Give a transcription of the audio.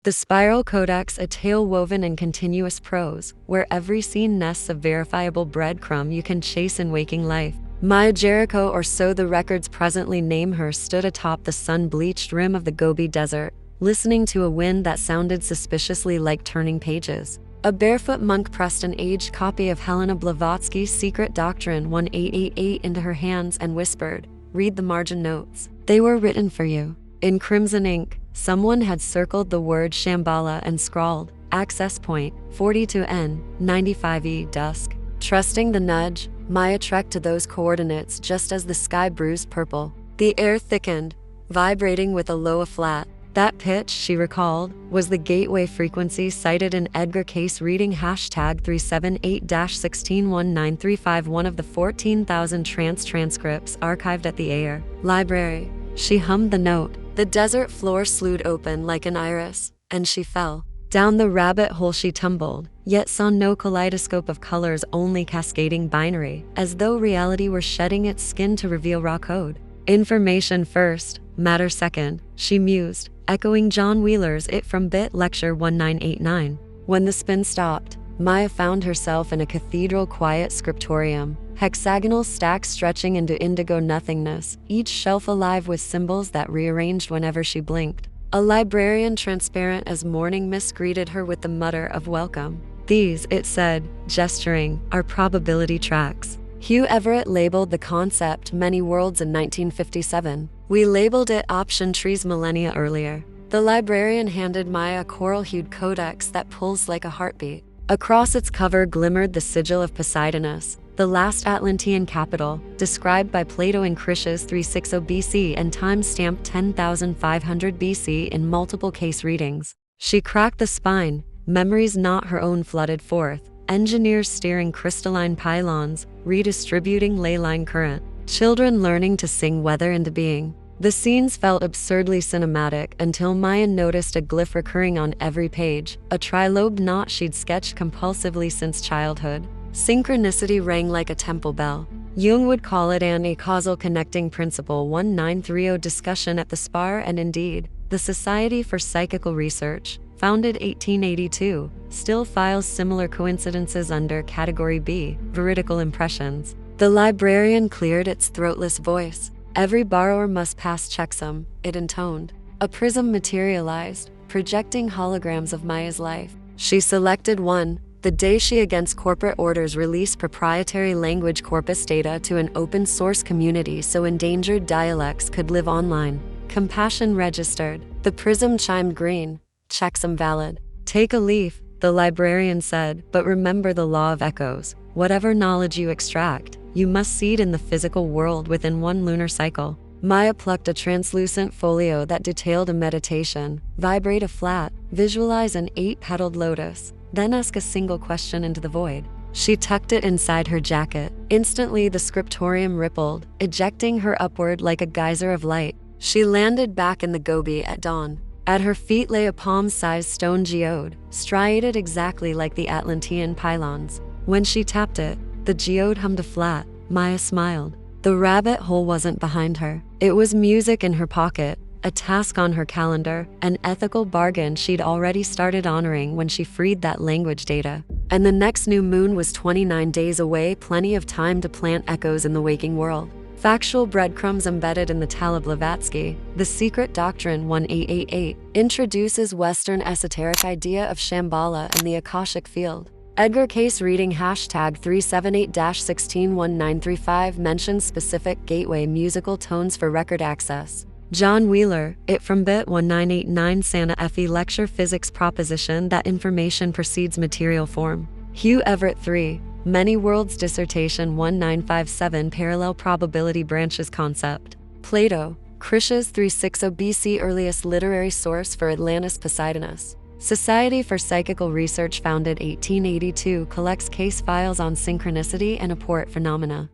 The Spiral Codex, a tale woven in continuous prose, where every scene nests a verifiable breadcrumb you can chase in waking life. Maya Jericho, or so the records presently name her, stood atop the sun-bleached rim of the Gobi Desert, listening to a wind that sounded suspiciously like turning pages. A barefoot monk pressed an aged copy of Helena Blavatsky's Secret Doctrine 1888 into her hands and whispered, "Read the margin notes. They were written for you." In crimson ink, someone had circled the word Shambhala and scrawled, "Access point, 42N, 95E, dusk." Trusting the nudge, Maya trekked to those coordinates just as the sky bruised purple. The air thickened, vibrating with a low A-flat. That pitch, she recalled, was the gateway frequency cited in Edgar Cayce reading #378-161935, one of the 14,000 transcripts archived at the Ayer Library. She hummed the note. The desert floor slewed open like an iris, and she fell. Down the rabbit hole she tumbled, yet saw no kaleidoscope of colors, only cascading binary, as though reality were shedding its skin to reveal raw code. Information first, matter second, she mused, echoing John Wheeler's It from Bit Lecture 1989. When the spin stopped, Maya found herself in a cathedral quiet scriptorium, hexagonal stacks stretching into indigo nothingness, each shelf alive with symbols that rearranged whenever she blinked. A librarian, transparent as morning mist, greeted her with the mutter of welcome. "These," it said, gesturing, "are probability tracks. Hugh Everett labeled the concept many worlds in 1957. We labeled it option trees millennia earlier." The librarian handed Maya a coral-hued codex that pulsed like a heartbeat. Across its cover glimmered the sigil of Poseidonus, the last Atlantean capital, described by Plato in Critias 360 BC and time-stamped 10,500 BC in multiple case readings. She cracked the spine, memories not her own flooded forth. Engineers steering crystalline pylons, redistributing ley line current. Children learning to sing weather into being. The scenes felt absurdly cinematic until Maya noticed a glyph recurring on every page, a trilobed knot she'd sketched compulsively since childhood. Synchronicity rang like a temple bell. Jung would call it an acausal connecting principle. 1930 discussion at the SPAR, and indeed, the Society for Psychical Research, founded 1882, still files similar coincidences under Category B, veridical impressions. The librarian cleared its throatless voice. "Every borrower must pass checksum," it intoned. A prism materialized, projecting holograms of Maya's life. She selected one, the day she, against corporate orders, released proprietary language corpus data to an open-source community so endangered dialects could live online. Compassion registered. The prism chimed green. "Checksum valid." "Take a leaf," the librarian said, "but remember the law of echoes. Whatever knowledge you extract, you must seed in the physical world within one lunar cycle." Maya plucked a translucent folio that detailed a meditation. Vibrate a flat, visualize an 8-petaled lotus, then ask a single question into the void. She tucked it inside her jacket. Instantly, the scriptorium rippled, ejecting her upward like a geyser of light. She landed back in the Gobi at dawn. At her feet lay a palm-sized stone geode, striated exactly like the Atlantean pylons. When she tapped it, the geode hummed a flat. Maya smiled. The rabbit hole wasn't behind her. It was music in her pocket, a task on her calendar, an ethical bargain she'd already started honoring when she freed that language data. And the next new moon was 29 days away, plenty of time to plant echoes in the waking world. Factual breadcrumbs embedded in the Tale of Blavatsky, the Secret Doctrine 1888, introduces Western esoteric idea of Shambhala and the Akashic field. Edgar Cayce reading #378-161935 mentions specific gateway musical tones for record access. John Wheeler, It from Bit 1989 Santa Fe Lecture Physics proposition that information precedes material form. Hugh Everett 3. Many Worlds Dissertation 1957 Parallel Probability Branches Concept. Plato, Critias 360 BC Earliest literary source for Atlantis Poseidonus. Society for Psychical Research founded 1882 collects case files on synchronicity and apport phenomena.